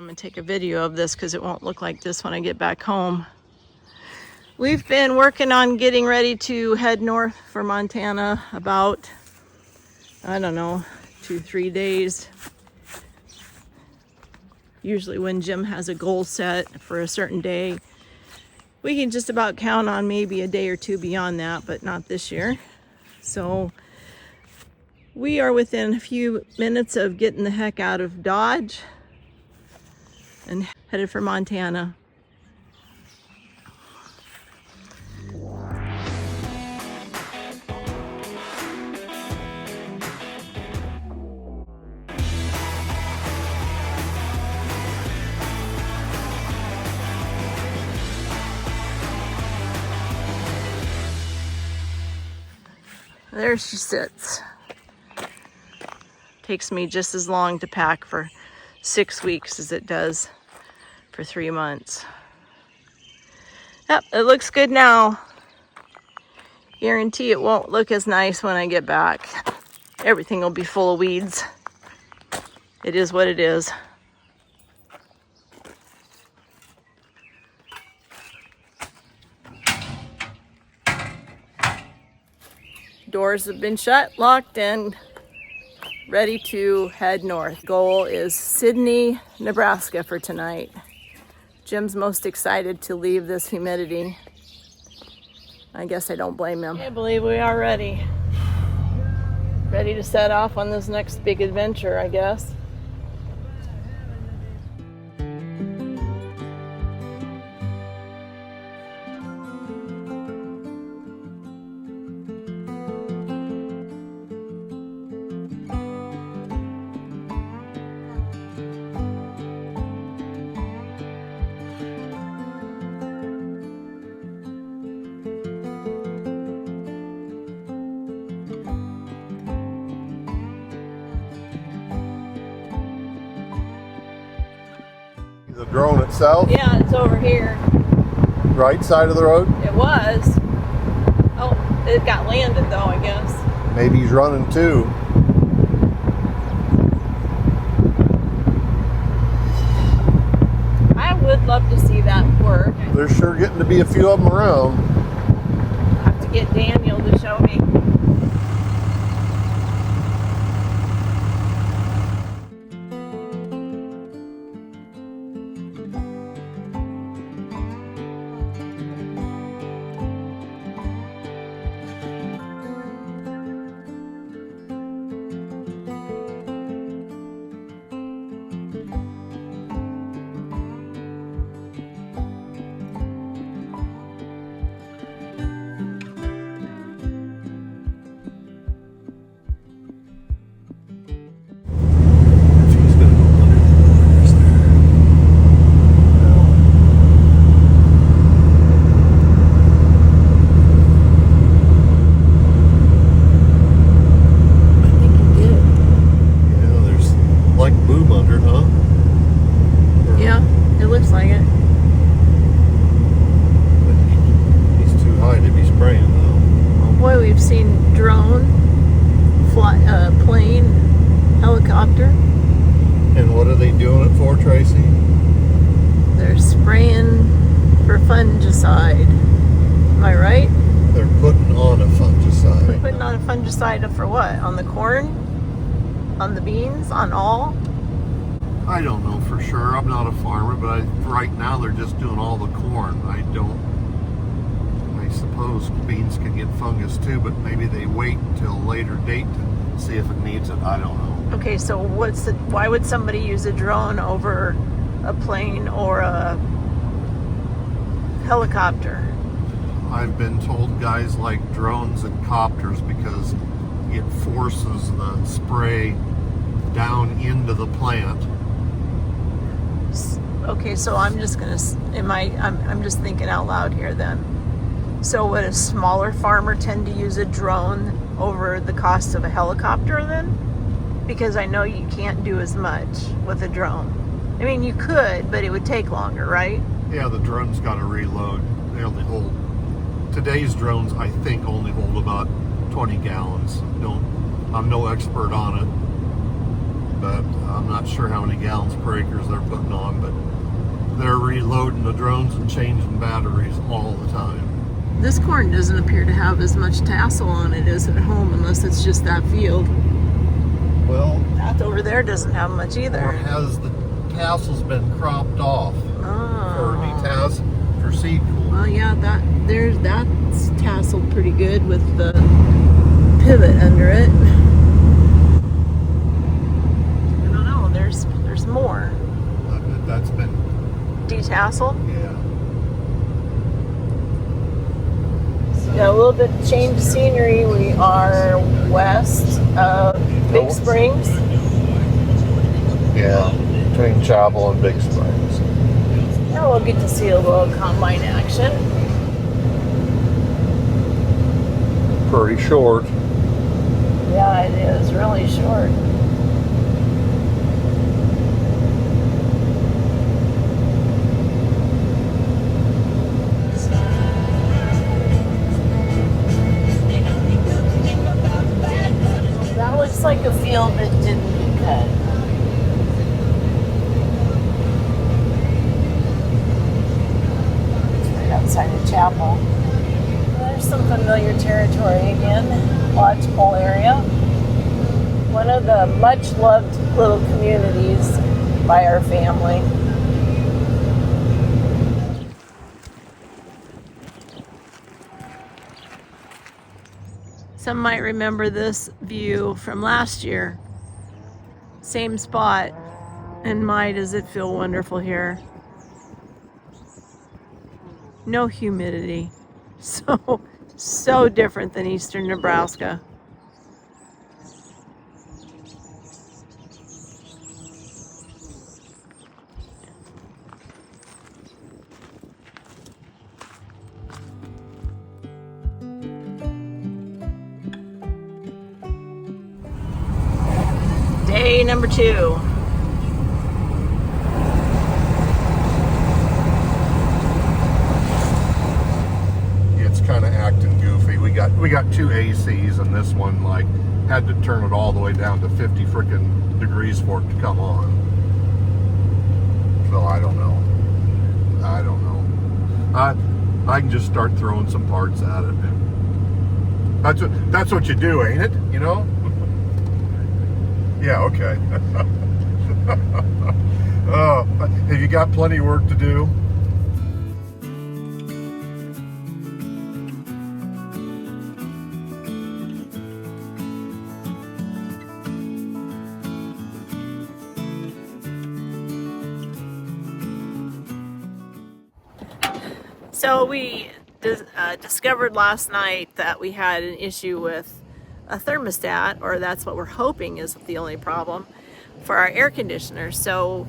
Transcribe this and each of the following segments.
I'm gonna take a video of this because it won't look like this when I get back home. We've been working on getting ready to head north for Montana about, I don't know, 2-3 days. Usually when Jim has a goal set for a certain day, we can just about count on maybe a day or two beyond that, but not this year. So we are within a few minutes of getting the heck out of Dodge and headed for Montana. There she sits. Takes me just as long to pack for 6 weeks as it does for 3 months. Yep, it looks good now. Guarantee it won't look as nice when I get back. Everything will be full of weeds. It is what it is. Doors have been shut, locked, and ready to head north. Goal is Sidney, Nebraska for tonight. Jim's most excited to leave this humidity. I guess I don't blame him. I believe we are ready. Ready to set off on this next big adventure, I guess. The drone itself? Yeah, it's over here. Right side of the road? It was. Oh, it got landed though, I guess. Maybe he's running too. I would love to see that work. There's sure getting to be a few of them around. I have to get Daniel to show me. We've seen drone, plane, helicopter. And what are they doing it for, Tracy? They're spraying for fungicide. Am I right? They're putting on a fungicide. They're putting on a fungicide for what? On the corn? On the beans? On all? I don't know for sure. I'm not a farmer, but right now they're just doing all the corn. I suppose beans can get fungus too, but maybe they wait until a later date to see if it needs it. I don't know. Okay, so why would somebody use a drone over a plane or a helicopter? I've been told guys like drones and copters because it forces the spray down into the plant. Okay, so I'm just thinking out loud here then. So would a smaller farmer tend to use a drone over the cost of a helicopter then? Because I know you can't do as much with a drone. I mean, you could, but it would take longer, right? Yeah, the drone's got to reload. They only hold, today's drones I think only hold about 20 gallons. I'm no expert on it, but I'm not sure how many gallons per acre they're putting on, but they're reloading the drones and changing batteries all the time. This corn doesn't appear to have as much tassel on it as at home, unless it's just that field. Well, That over there doesn't have much either. or has the tassels been cropped off for seed cool? Well, yeah, that's tasseled pretty good with the pivot under it. I don't know. There's more. I bet that's been Detasseled. yeah. Got a little bit of change of scenery. We are west of Big Springs. Yeah, between Chapel and Big Springs. Now we'll get to see a little combine action. Pretty short. Yeah, it is really short. That looks like a field that didn't get cut. Right outside of Chapel. There's some familiar territory again. Lodgepole area. One of the much loved little communities by our family. Some might remember this view from last year. Same spot. And my, does it feel wonderful here. No humidity. So different than eastern Nebraska. Day number 2. It's kind of acting goofy. We got 2 ACs, and this one like had to turn it all the way down to 50 freaking degrees for it to come on. So I don't know. I can just start throwing some parts at it. That's what you do, ain't it? You know? Yeah, okay. Have you got plenty of work to do? So we discovered last night that we had an issue with a thermostat, or that's what we're hoping is the only problem for our air conditioner. So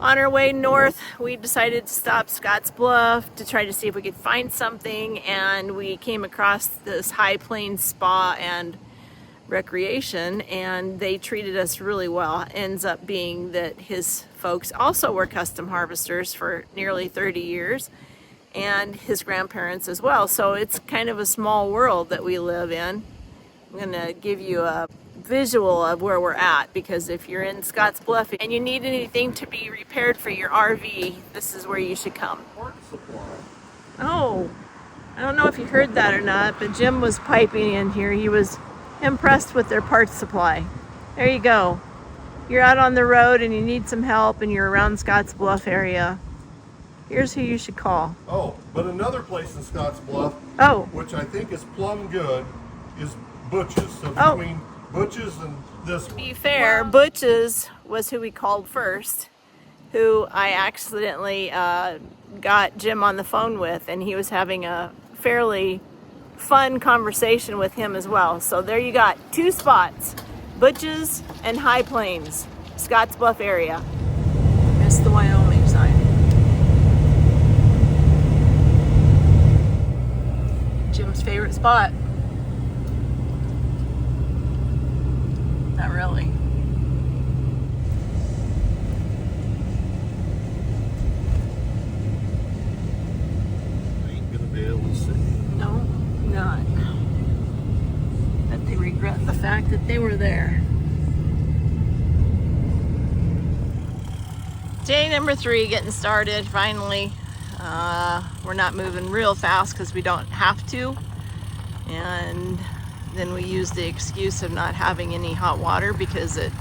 on our way north, we decided to stop Scotts Bluff to try to see if we could find something, and we came across this High Plains Spa and Recreation, and they treated us really well. Ends up being that his folks also were custom harvesters for nearly 30 years, and his grandparents as well. So it's kind of a small world that we live in. I'm gonna give you a visual of where we're at, because if you're in Scotts Bluff and you need anything to be repaired for your RV, this is where you should come. Oh, I don't know if you heard that or not, but Jim was piping in here. He was impressed with their parts supply. There you go. You're out on the road and you need some help and you're around Scotts Bluff area. Here's who you should call. Oh, but another place in Scotts Bluff, which I think is plumb good, is Butch's. So between Butch's and this one. To be fair, Butch's was who we called first, who I accidentally got Jim on the phone with, and he was having a fairly fun conversation with him as well. So there you got 2 spots, Butch's and High Plains, Scotts Bluff area. Missed the Wyoming sign. Jim's favorite spot. Not really. I ain't gonna be able to see. No, not. But they regret the fact that they were there. Day number 3 getting started finally. We're not moving real fast because we don't have to, and then we use the excuse of not having any hot water because it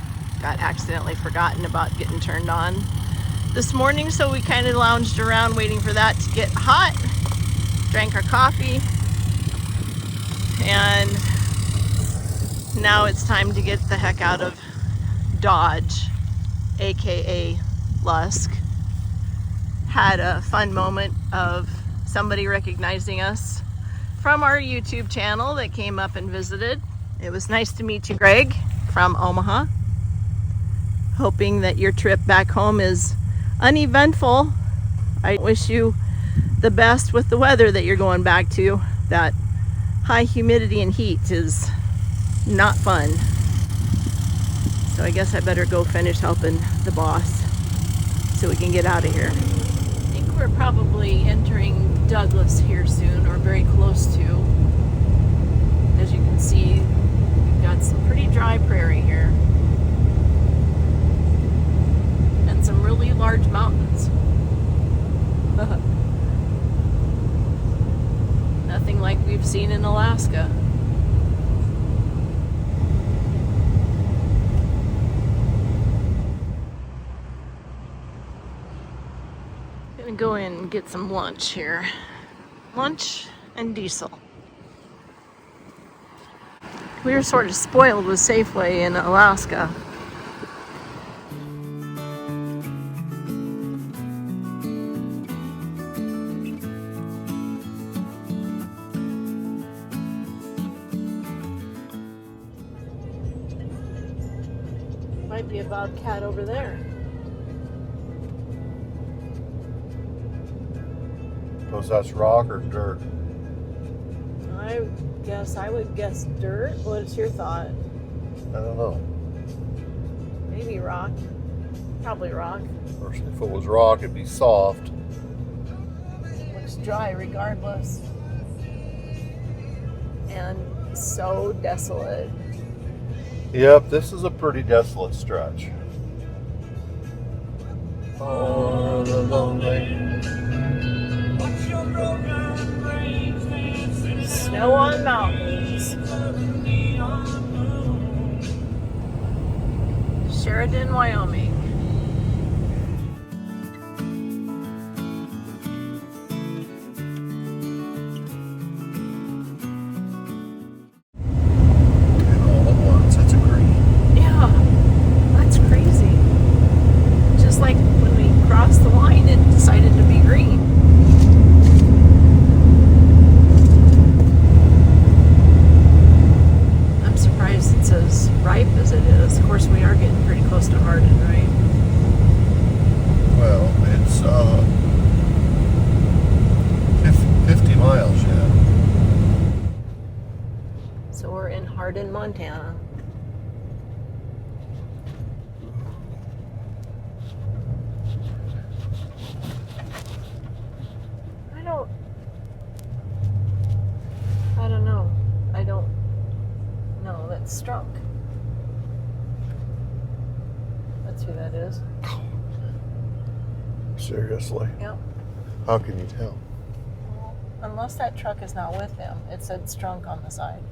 got accidentally forgotten about getting turned on this morning. So we kind of lounged around waiting for that to get hot, drank our coffee, and now it's time to get the heck out of Dodge, aka Lusk. Had a fun moment of somebody recognizing us from our YouTube channel that came up and visited. It was nice to meet you, Greg, from Omaha. Hoping that your trip back home is uneventful. I wish you the best with the weather that you're going back to. That high humidity and heat is not fun. So I guess I better go finish helping the boss so we can get out of here. I think we're probably entering Douglas here soon, or very close to. As you can see, we've got some pretty dry prairie here. And some really large mountains. Nothing like we've seen in Alaska. Gonna go in and get some lunch here. Lunch and diesel. We were sort of spoiled with Safeway in Alaska. Might be a bobcat over there. Suppose that's rock or dirt? I would guess dirt. What's your thought? I don't know. Maybe rock. Probably rock. Or if it was rock, it'd be soft. Looks dry regardless. And so desolate. Yep, this is a pretty desolate stretch. Oh, the lonely. Snow on mountains. Sheridan, Wyoming. And all at once, it's a green. Yeah, that's crazy. Just like when we crossed the line, it decided to be green. I'm surprised it's as ripe as it is. Of course, we are getting pretty close to Hardin, right? Well, it's 50 miles yet. So we're in Hardin, Montana. I don't know. No, that's Strunk. That's who that is. Seriously? Yep. How can you tell? Well, unless that truck is not with him. It said Strunk on the side.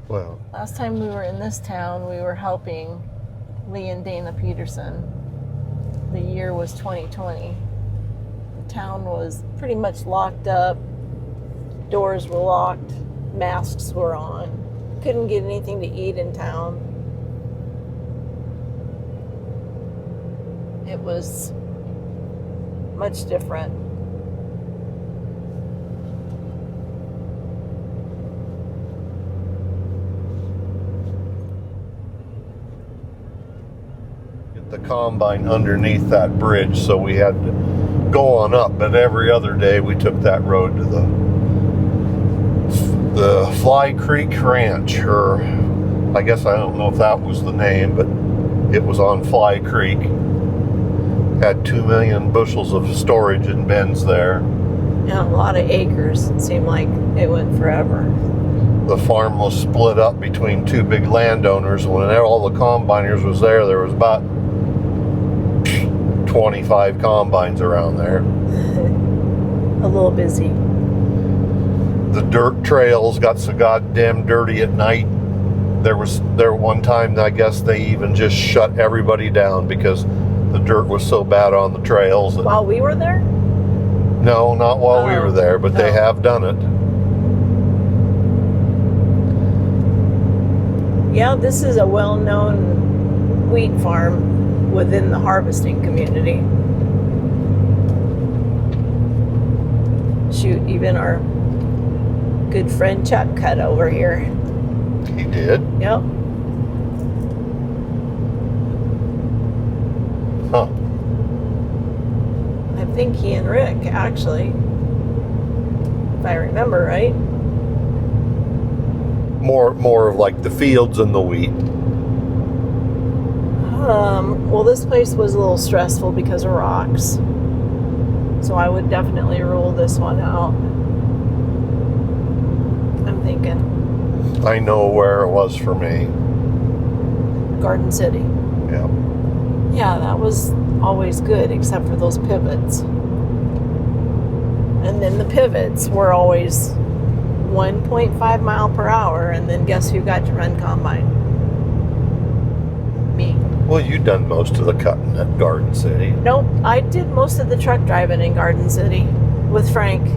Well, Last time we were in this town, we were helping Lee and Dana Peterson. The year was 2020. The town was pretty much locked up. Doors were locked. Masks were on. Couldn't get anything to eat in town. It was much different. get the combine underneath that bridge, so we had to go on up. But every other day, we took that road to the Fly Creek Ranch, or I guess I don't know if that was the name, but it was on Fly Creek. Had 2 million bushels of storage in bins there. And a lot of acres. It seemed like it went forever. The farm was split up between two big landowners. When all the combiners was there was about 25 combines around there. A little busy. The dirt trails got so goddamn dirty at night. There one time, I guess they even just shut everybody down because the dirt was so bad on the trails. While we were there? No, not while we were there, but they have done it. Yeah, this is a well-known wheat farm within the harvesting community. Shoot, even our good friend Chuck cut over here. He did? Yep. Huh. I think he and Rick, actually. If I remember right. More of like the fields and the wheat. Well, this place was a little stressful because of rocks. So I would definitely rule this one out. I'm thinking. I know where it was for me. Garden City. Yeah. Yeah, that was always good except for those pivots. And then the pivots were always 1.5 mile per hour, and then guess who got to run combine? Me. Well, you done most of the cutting at Garden City. Nope, I did most of the truck driving in Garden City with Frank.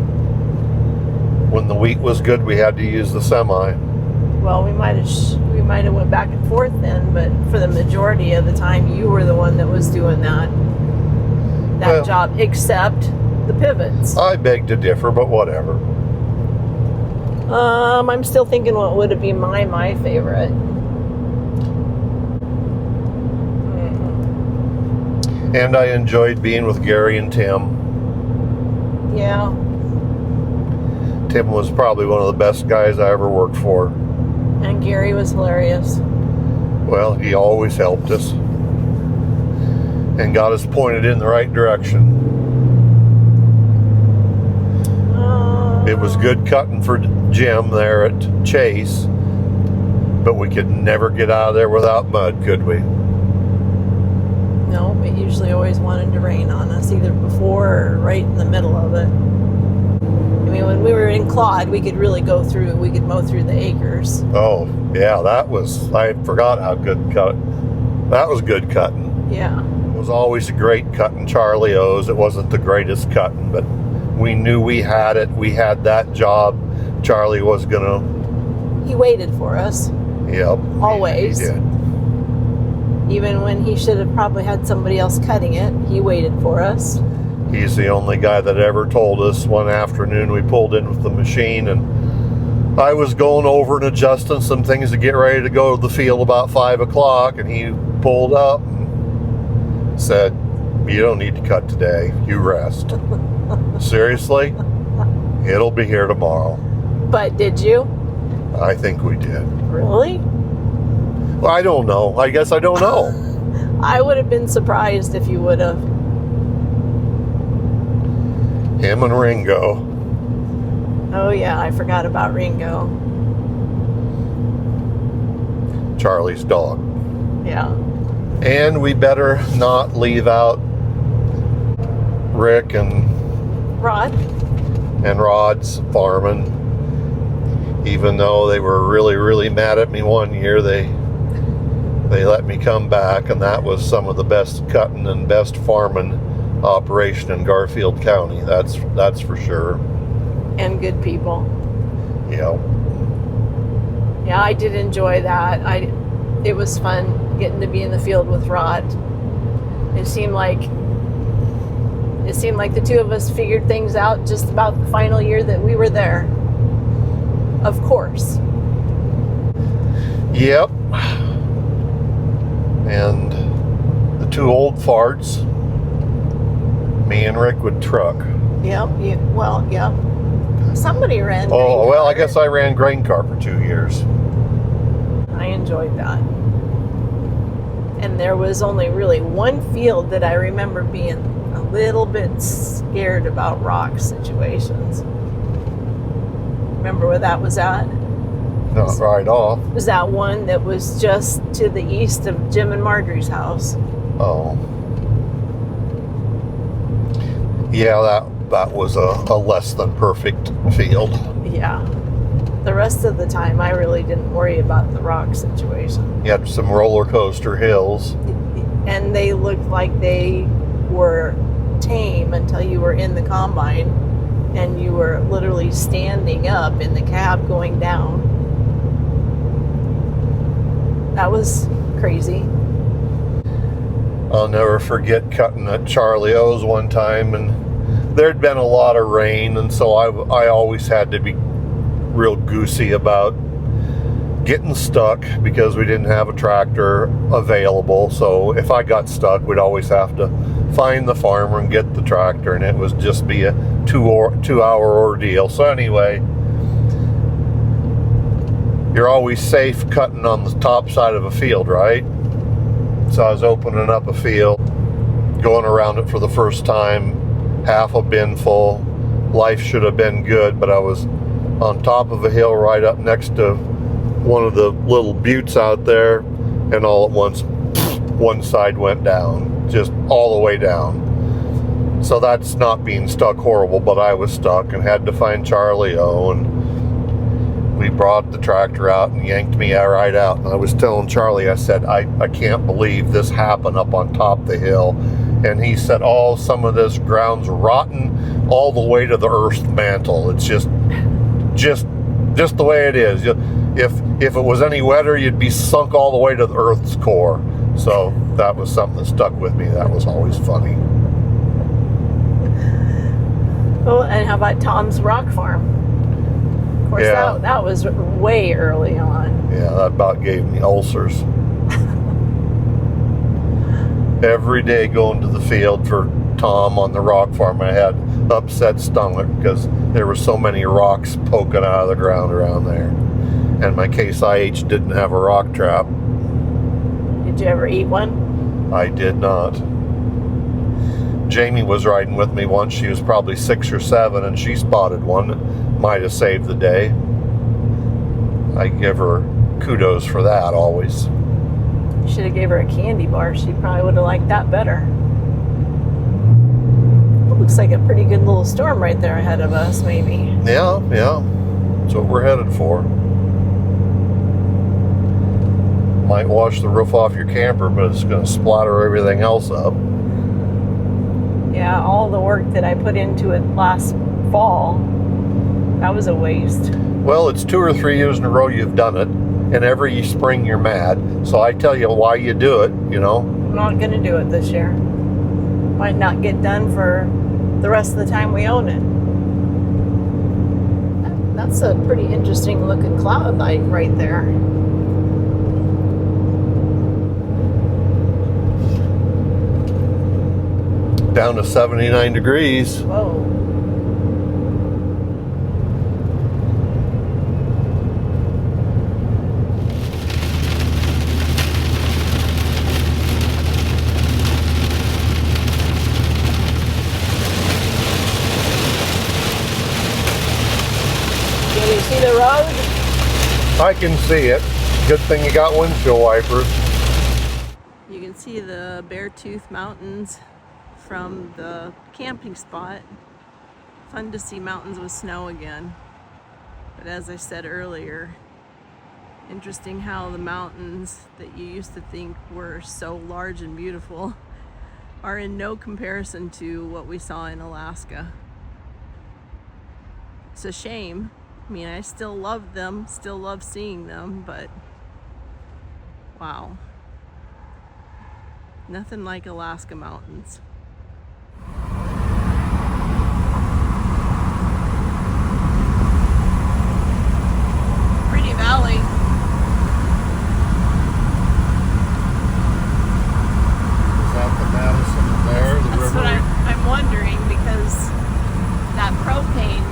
When the wheat was good, we had to use the semi. Well, we might have went back and forth then, but for the majority of the time, you were the one that was doing that job, except the pivots. I beg to differ, but whatever. I'm still thinking what would it be my favorite. And I enjoyed being with Gary and Tim. Yeah. Tim was probably one of the best guys I ever worked for. And Gary was hilarious. Well, he always helped us and got us pointed in the right direction. It was good cutting for Jim there at Chase, but we could never get out of there without mud, could we? No, it usually always wanted to rain on us, either before or right in the middle of it. I mean, when we were in Claude, we could really mow through the acres. Oh, yeah, I forgot how good that was good cutting. Yeah. It was always a great cutting Charlie O's. It wasn't the greatest cutting, but we knew we had it. We had that job. Charlie was gonna. He waited for us. Yep. Always. He did. Even when he should have probably had somebody else cutting it, he waited for us. He's the only guy that ever told us. One afternoon we pulled in with the machine and I was going over and adjusting some things to get ready to go to the field about 5 o'clock, and he pulled up and said, "You don't need to cut today. You rest." Seriously? It'll be here tomorrow. But did you? I think we did. Really? Well, I don't know. I guess I don't know. I would have been surprised if you would have. Him and Ringo. Oh yeah, I forgot about Ringo. Charlie's dog. Yeah. And we better not leave out Rick and Rod's farming. Even though they were really, really mad at me one year, they let me come back, and that was some of the best cutting and best farming operation in Garfield County. That's for sure. And good people. Yeah. Yeah, I did enjoy that. It was fun getting to be in the field with Rod. It seemed like the two of us figured things out just about the final year that we were there. Of course. Yep. And the two old farts, me and Rick would truck. Yep. Yep. Somebody ran. Oh, well, I guess I ran grain car for 2 years. I enjoyed that. And there was only really one field that I remember being a little bit scared about rock situations. Remember where that was at? Not right off. Was that one that was just to the east of Jim and Marjorie's house? Oh. Yeah, that was a less than perfect field. Yeah. The rest of the time, I really didn't worry about the rock situation. You had some roller coaster hills. And they looked like they were tame until you were in the combine and you were literally standing up in the cab going down. That was crazy. I'll never forget cutting at Charlie O's one time, and there'd been a lot of rain, and so I always had to be real goosey about getting stuck because we didn't have a tractor available. So if I got stuck, we'd always have to find the farmer and get the tractor, and it was just be a 2-hour ordeal. So anyway, you're always safe cutting on the top side of a field, right? So I was opening up a field, going around it for the first time, half a bin full. Life should have been good, but I was on top of a hill right up next to one of the little buttes out there, and all at once one side went down, just all the way down. So that's not being stuck horrible, but I was stuck and had to find Charlie O, and we brought the tractor out and yanked me right out. And I was telling Charlie, I said, I can't believe this happened up on top of the hill. And he said, oh, some of this ground's rotten all the way to the earth's mantle. It's just the way it is. If it was any wetter, you'd be sunk all the way to the earth's core. So that was something that stuck with me. That was always funny. Oh, and how about Tom's Rock Farm? Of course, Yeah. that was way early on. Yeah, that about gave me ulcers. Every day going to the field for Tom on the rock farm, I had upset stomach because there were so many rocks poking out of the ground around there. And my Case IH didn't have a rock trap. Did you ever eat one? I did not. Jamie was riding with me once. She was probably 6 or 7, and she spotted one that might have saved the day. I give her kudos for that always. You should have gave her a candy bar. She probably would have liked that better. It looks like a pretty good little storm right there ahead of us, maybe. Yeah. That's what we're headed for. Might wash the roof off your camper, but it's going to splatter everything else up. Yeah, all the work that I put into it last fall, that was a waste. Well, it's 2 or 3 years in a row you've done it, and every spring you're mad. So I tell you why you do it, you know. I'm not going to do it this year. Might not get done for the rest of the time we own it. That's a pretty interesting looking cloud light right there. Down to 79 degrees. Whoa. Can you see the road? I can see it. Good thing you got windshield wipers. You can see the Beartooth Mountains from the camping spot. Fun to see mountains with snow again. But as I said earlier, interesting how the mountains that you used to think were so large and beautiful are in no comparison to what we saw in Alaska. It's a shame. I mean, I still love them, still love seeing them, but wow. Nothing like Alaska mountains. Pretty valley. Is that the Madison there? The That's river? what I'm wondering, because that propane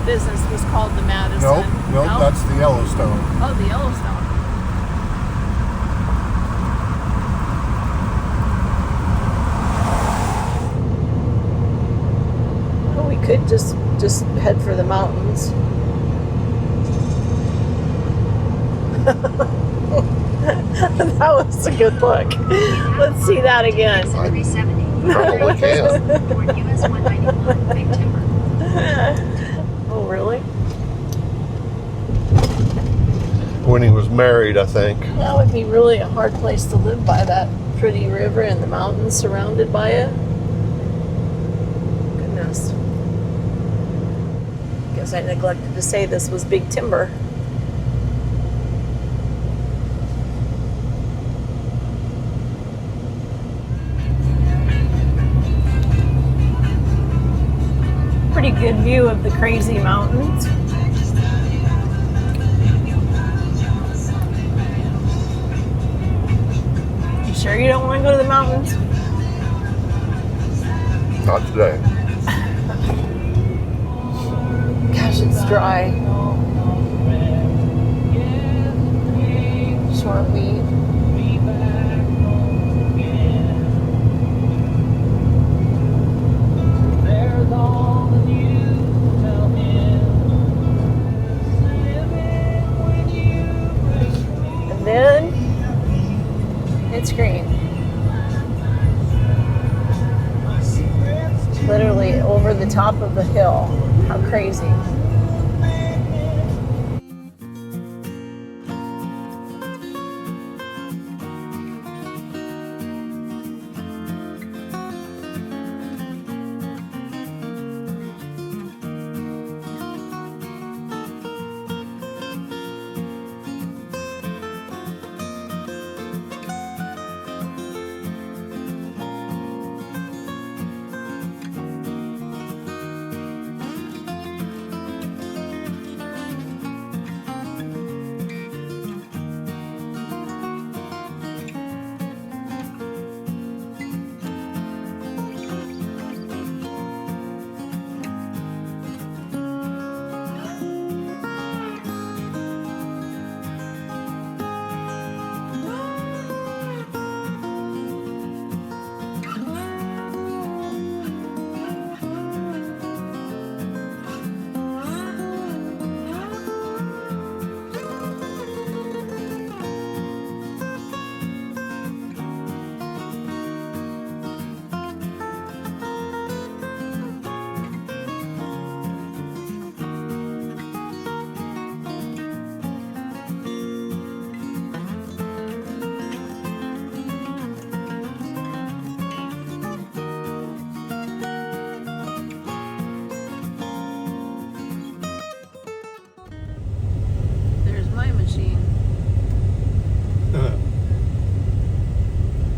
business was called the Madison. Nope, No? that's the Yellowstone. Oh, the Yellowstone. Well, we could just head for the mountains. That was a good look. Let's see that again. Probably can. married, I think. That would be really a hard place to live by, that pretty river and the mountains surrounded by it. Goodness. Guess I neglected to say this was big timber. Pretty good view of the crazy mountains. You sure you don't want to go to the mountains? Not today. Gosh, it's dry. Short weed. And then it's green. Literally over the top of the hill. How crazy.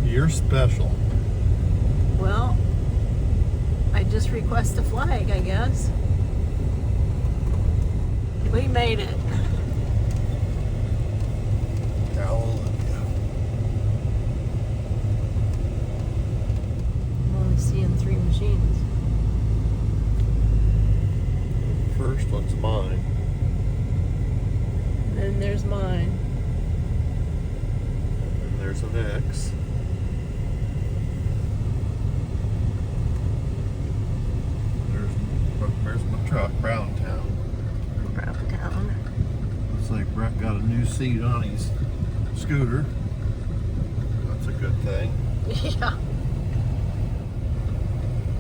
You're special. Well, I just request a flag, I guess. We made it. Hallelujah. I'm only seeing 3 machines. First one's mine. Then there's mine. And then there's an X. There's my truck, Browntown. Browntown. Looks like Brett got a new seat on his scooter. That's a good thing. Yeah.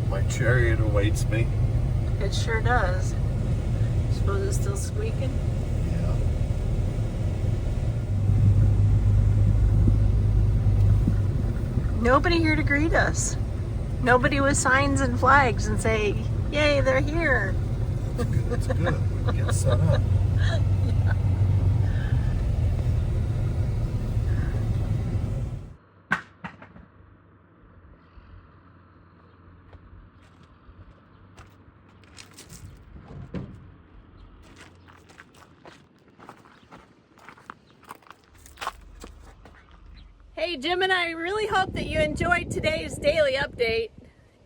My Chariot awaits me. It sure does. Suppose it's still squeaking? Yeah. Nobody here to greet us. Nobody with signs and flags and say, yay, they're here. That's good. We can get set up. Yeah. Hey, Jim and I really hope that you enjoyed today's daily update.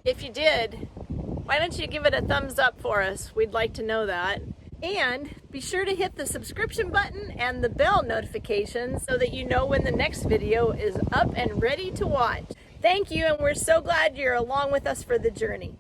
If you did, why don't you give it a thumbs up for us? We'd like to know that. And be sure to hit the subscription button and the bell notification so that you know when the next video is up and ready to watch. Thank you, and we're so glad you're along with us for the journey.